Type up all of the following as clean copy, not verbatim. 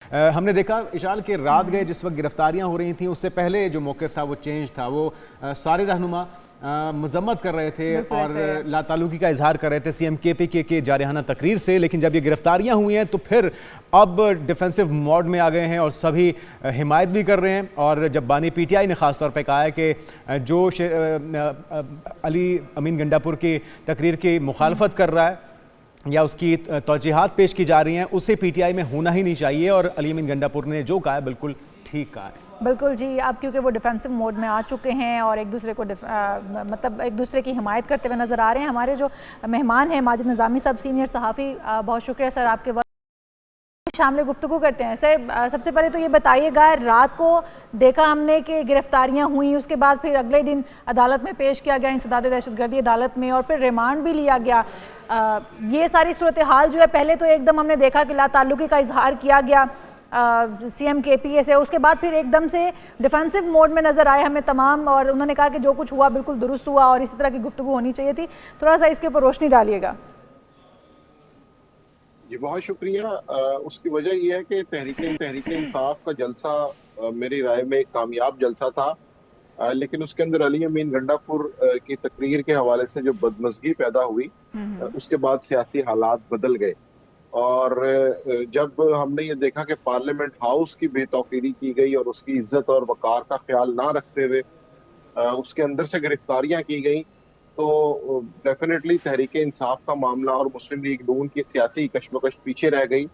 हमने देखा इशाल के रात गए जिस वक्त गिरफ्तारियां हो रही थी, उससे पहले जो मौक़िफ़ था वो चेंज था। वो सारे रहनुमा मजम्मत कर रहे थे और लाताल्लुकी का इजहार कर रहे थे CMKP के जारहाना तकरीर से। लेकिन जब ये गिरफ्तारियां हुई हैं तो फिर अब डिफेंसिव मोड में आ गए हैं और सभी हिमायत भी कर रहे हैं। और जब बानी PTI ने ख़ास तौर पर कहा है कि जो अली अमीन गंडापुर की तकरीर की मुखालफत कर रहा है या उसकी तौजीहात पेश की जा रही हैं, उसे PTI में होना ही नहीं चाहिए। और अली अमीन गंडापुर ने जो कहा है बिल्कुल ठीक कहा है। बिल्कुल जी, अब क्योंकि वो डिफेंसिव मोड में आ चुके हैं और एक दूसरे को मतलब एक दूसरे की हिमायत करते हुए नज़र आ रहे हैं। हमारे जो मेहमान हैं माजिद निज़ामी साहब, सीनियर सहाफ़ी, बहुत शुक्रिया सर आपके वक्त शामिल गुफ्तगू करते हैं। सर सबसे पहले तो ये बताइएगा, रात को देखा हमने कि गिरफ्तारियां हुई, उसके बाद फिर अगले दिन अदालत में पेश किया गया, इंसदाद दहशतगर्दी अदालत में, और फिर रिमांड भी लिया गया। ये सारी सूरत हाल जो है, पहले तो एकदम हमने देखा कि लाताल्लुकी का इजहार किया गया CMKP से, उसके बाद फिर एकदम से डिफेंसिव मोड में नज़र आए हमें तमाम, और उन्होंने कहा कि जो कुछ हुआ बिल्कुल दुरुस्त हुआ और इसी तरह की गुफ्तगू होनी चाहिए थी। थोड़ा सा इसके ऊपर रोशनी डालिएगा। जी बहुत शुक्रिया। उसकी वजह यह है कि तहरीक इंसाफ का जलसा मेरी राय में एक कामयाब जलसा था, लेकिन उसके अंदर अली अमीन गंडापुर की तकरीर के हवाले से जो बदमज़गी पैदा हुई, उसके बाद सियासी हालात बदल गए। और जब हमने ये देखा कि पार्लियामेंट हाउस की बेतौकीरी की गई और उसकी इज्जत और वकार का ख्याल ना रखते हुए उसके अंदर से गिरफ्तारियां की गई, तो डेफिनेटली तहरीक इंसाफ का मामला और मुस्लिम लीग नून की सियासी कशमकश पीछे रह गई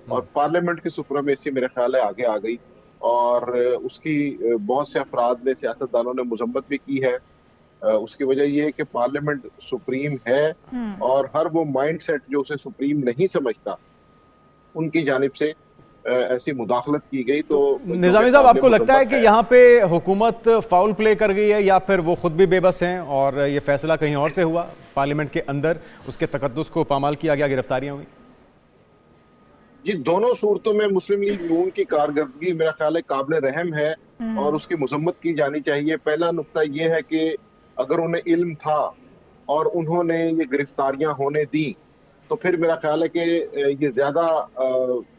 और पार्लियामेंट की सुप्रीमेसी मेरे ख्याल है आगे आ गई। और उसकी बहुत से अफराद ने, सियासतदानों ने मजम्मत भी की है। उसकी वजह यह है कि पार्लियामेंट सुप्रीम है और हर वो माइंड सेट जो उसे सुप्रीम नहीं समझता, उनकी जानिब से ऐसी मुदाखलत की गई। तो निजामी साहब, आपको लगता है कि यहाँ पे हुकूमत फाउल प्ले कर गई है या फिर वो खुद भी बेबस हैं और ये फैसला कहीं और से हुआ, पार्लियामेंट के अंदर उसके तकद्दुस को पामाल किया गया, गिरफ्तारियां हुई? जी, दोनों सूरतों में मुस्लिम लीग नून की कारकर्दगी मेरा ख्याल है काबिल रहम है और उसकी मजम्मत की जानी चाहिए। पहला नुक्ता यह है कि अगर उन्हें इल्म था और उन्होंने ये गिरफ्तारियां होने दी, तो फिर मेरा ख्याल है कि ये ज्यादा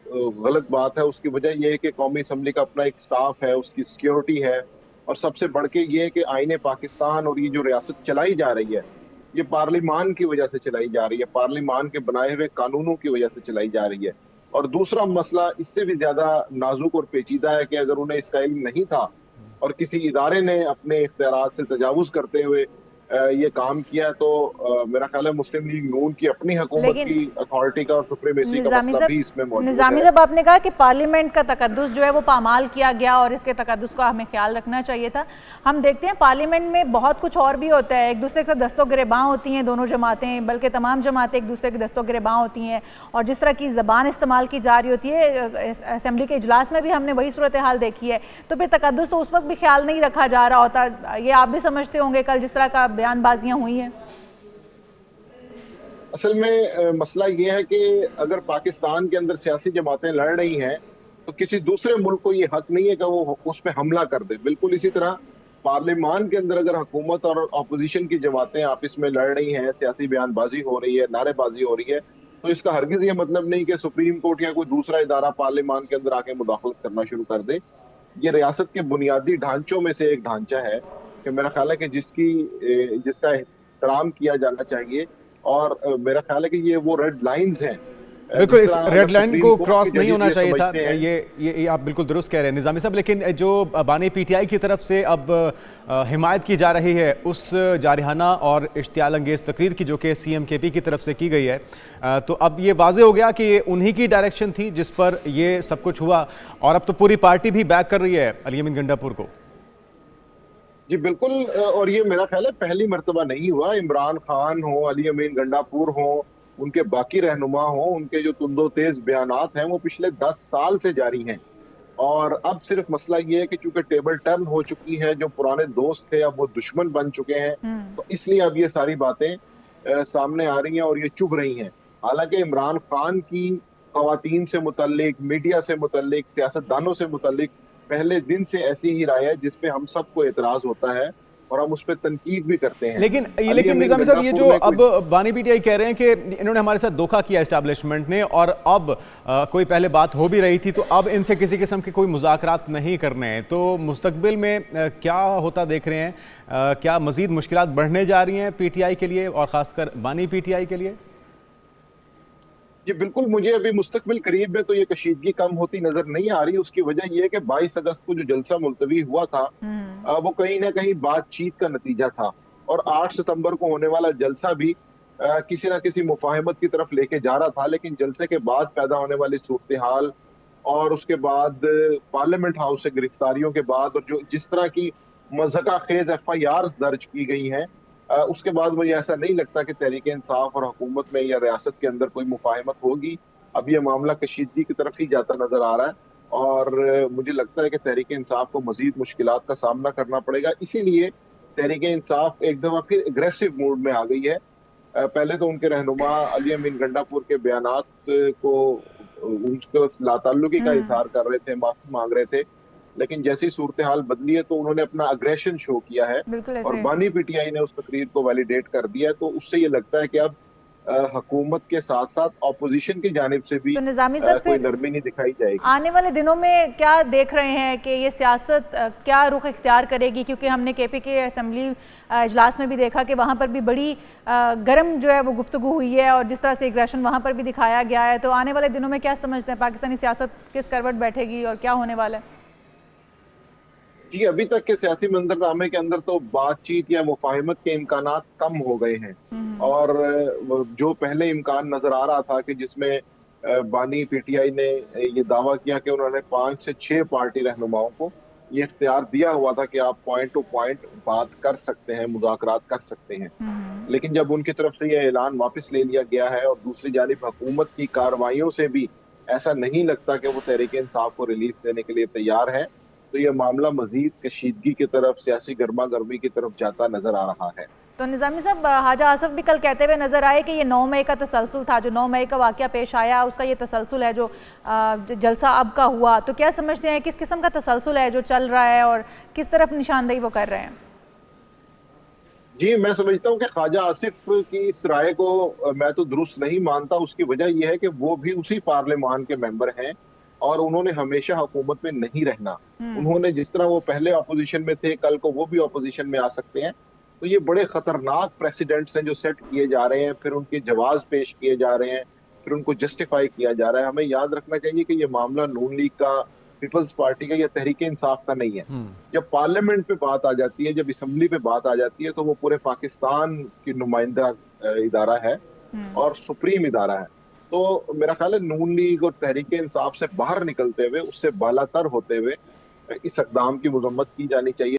गलत बात है। उसकी वजह यह है कि कौमी असम्बली का अपना एक स्टाफ है, उसकी सिक्योरिटी है, और सबसे बढ़ के ये है कि आईने पाकिस्तान और ये जो रियासत चलाई जा रही है, ये पार्लिमान की वजह से चलाई जा रही है, पार्लिमान के बनाए हुए कानूनों की वजह से चलाई जा रही है। और दूसरा मसला इससे भी ज्यादा नाजुक और पेचीदा है कि अगर उन्हें इसका इल्म नहीं था और किसी इदारे ने अपने इख्तियारात से तजावुज करते हुए ये काम किया, तो मेरा ख्याल है मुस्लिम लीग नून की अपनी हुकूमत की अथॉरिटी का और सुप्रीमेसी का मसला भी इसमें मौजूद है। निजामी साहब, आपने कहा कि पार्लियामेंट का तकद्दुस जो है वो पामाल किया गया और इसके तकद्दुस का हमें ख्याल रखना चाहिए था। हम देखते हैं पार्लियामेंट में बहुत कुछ और भी होता है, एक दूसरे के साथ दस्तों गिरेबां होती हैं दोनों जमातें, बल्कि तमाम जमातें एक दूसरे की दस्तों गिरेबां होती हैं, और जिस तरह की ज़बान इस्तेमाल की जा रही होती है, असेंबली के इजलास में भी हमने वही सूरत हाल देखी है। तो फिर तकद्दुस तो उस वक्त भी ख्याल नहीं रखा जा रहा होता, ये आप भी समझते होंगे कल जिस तरह का बयानबाजियां हुई हैं। असल में मसला ये है कि अगर पाकिस्तान के अंदर सियासी जमातें लड़ रही हैं, तो किसी दूसरे मुल्क को ये हक नहीं है कि वो उस पर हमला कर दे। बिल्कुल इसी तरह पार्लियामान के अंदर अगर हुकूमत और अपोजिशन की जमातें आपस में लड़ रही हैं, सियासी बयानबाजी हो रही है, नारेबाजी हो रही है, तो इसका हरगिज ये मतलब नहीं कि सुप्रीम कोर्ट या कोई दूसरा इदारा पार्लियामान के अंदर आके मुदाखलत करना शुरू कर दे। ये रियासत के बुनियादी ढांचों में से एक ढांचा है कि मेरा ख्याल है कि जिसका एहतराम किया जाना चाहिए। और मेरा ख्याल है कि ये वो रेड लाइंस हैं, बिल्कुल इस रेड लाइन को क्रॉस नहीं होना चाहिए था। ये आप बिल्कुल दुरुस्त कह रहे हैं निजामी साहब। लेकिन जो बानी PTI की तरफ से अब हिमायत की जा रही है उस जारहाना और इश्तियाल अंगेज तकरीर की जो कि CMKP की तरफ से की गई है, तो अब ये वाजे हो गया कि ये उन्हीं की डायरेक्शन थी जिस पर ये सब कुछ हुआ, और अब तो पूरी पार्टी भी बैक कर रही है अली अमीन गंडापुर को। जी बिल्कुल, और ये मेरा ख्याल है पहली मर्तबा नहीं हुआ। इमरान खान हो, अली अमीन गंडापुर हो, उनके बाकी रहनुमा हो, उनके जो तुंदो तेज बयानात हैं वो पिछले 10 साल से जारी हैं। और अब सिर्फ मसला ये है कि चूंकि टेबल टर्न हो चुकी है, जो पुराने दोस्त थे अब वो दुश्मन बन चुके हैं, तो इसलिए अब ये सारी बातें सामने आ रही हैं और ये चुभ रही हैं। हालांकि इमरान खान की खवातीन से मुतल्लिक, मीडिया से मुतल्लिक, सियासतदानों से मुतल्लिक पहले दिन से ऐसी ही राय है जिसपे हम सबको एतराज होता है और हम उस पर तनकीद भी करते हैं। लेकिन अली अमीन निजामी साहब, ये जो गंडापुर में अब बानी पीटीआई कह रहे हैं कि इन्होंने हमारे साथ धोखा किया एस्टैब्लिशमेंट ने, और अब कोई पहले बात हो भी रही थी तो अब इनसे किसी किस्म के कोई मुज़ाकरात नहीं करने हैं, तो मुस्तकबिल में क्या होता देख रहे हैं? क्या मजीद मुश्किलात बढ़ने जा रही हैं पीटीआई के लिए और खासकर बानी पीटीआई के लिए? जी बिल्कुल, मुझे अभी मुस्तकबिल करीब में तो ये कशीदगी कम होती नजर नहीं आ रही। उसकी वजह ये है कि 22 अगस्त को जो जलसा मुलतवी हुआ था वो कहीं ना कहीं बातचीत का नतीजा था, और 8 सितंबर को होने वाला जलसा भी किसी ना किसी मुफाहमत की तरफ लेके जा रहा था। लेकिन जलसे के बाद पैदा होने वाली सूरत हाल और उसके बाद पार्लियामेंट हाउस से गिरफ्तारियों के बाद और जो जिस तरह की मज़हका खेज FIRs दर्ज की गई हैं, उसके बाद मुझे ऐसा नहीं लगता कि तहरीक इंसाफ और हुकूमत में या रियासत के अंदर कोई मुफाहमत होगी। अब ये मामला कशीदगी की तरफ ही जाता नजर आ रहा है, और मुझे लगता है कि तहरीक इंसाफ को मजीद मुश्किलात का सामना करना पड़ेगा। इसीलिए तहरीक इंसाफ एक दफा फिर एग्रेसिव मूड में आ गई है। पहले तो उनके रहनुमा अली अमीन गंडापुर के बयानात को उनको लाताल्लुकी का इजहार कर रहे थे, माफी मांग रहे थे, लेकिन जैसी सूरत हाल बदली है तो उन्होंने अपना अग्रेशन शो किया है और बानी पीटीआई ने उस तकरीर को वैलिडेट कर दिया है। तो उससे ये लगता है कि अब हुकूमत के साथ साथ ऑपोजिशन की जानिब से भी तो निजामी साहब कोई नरमी नहीं दिखाई जाएगी। आने वाले दिनों में क्या देख रहे हैं कि ये सियासत क्या रुख इख्तियार करेगी? क्योंकि हमने KP के असेंबली इजलास में भी देखा कि वहाँ पर भी बड़ी गर्म जो है वो गुफ्तगू हुई है और जिस तरह से एग्रेशन वहाँ पर भी दिखाया गया है। तो आने वाले दिनों में क्या समझते हैं, पाकिस्तानी सियासत किस करवट बैठेगी और क्या होने वाला है? जी अभी तक के सियासी मंजरनामे के अंदर तो बातचीत या मुफाहमत के इम्कानात कम हो गए हैं, और जो पहले इम्कान नजर आ रहा था कि जिसमें बानी पीटीआई ने ये दावा किया कि उन्होंने 5 से 6 पार्टी रहनुमाओं को ये इख्तियार दिया हुआ था कि आप पॉइंट टू पॉइंट बात कर सकते हैं, मुज़ाकरात कर सकते हैं, लेकिन जब उनकी तरफ से यह ऐलान वापस ले लिया गया है और दूसरी जानिब हुकूमत की कार्रवाइयों से भी ऐसा नहीं लगता कि वो तहरीक इंसाफ को रिलीफ देने के लिए तैयार है, तो ये मामला मजीद कशीदगी की तरफ, सियासी गर्मा गर्मी की तरफ जाता नजर आ रहा है। तो निजामी साहब, हाजा आसफ भी कल कहते हुए नजर आए कि ये 9 मई का तसलसल था, जो 9 मई का वाकया पेश आया उसका ये तसलसल है जो जलसा अब का हुआ। तो क्या समझते हैं किस किस्म का तसलसल है जो चल रहा है और किस तरफ निशानदेही वो कर रहे हैं? जी मैं समझता हूँ कि ख्वाजा आसिफ की इस राय को मैं तो दुरुस्त नहीं मानता। उसकी वजह यह है कि वो भी उसी पार्लियामान के मेंबर हैं और उन्होंने हमेशा हुकूमत में नहीं रहना। उन्होंने जिस तरह वो पहले अपोजिशन में थे, कल को वो भी अपोजिशन में आ सकते हैं। तो ये बड़े खतरनाक प्रेसिडेंट्स हैं जो सेट किए जा रहे हैं, फिर उनके जवाब पेश किए जा रहे हैं, फिर उनको जस्टिफाई किया जा रहा है। हमें याद रखना चाहिए कि ये मामला नून लीग का, पीपल्स पार्टी का या तहरीक इंसाफ का नहीं है। जब पार्लियामेंट पे बात आ जाती है, जब असम्बली पे बात आ जाती है, तो वो पूरे पाकिस्तान की नुमाइंदा इदारा है और सुप्रीम इदारा है। तो मेरा ख्याल है नून लीग और तहरीक इंसाफ से बाहर निकलते हुए, उससे बालातर होते हुए इस इक़दाम की मजम्मत की जानी चाहिए।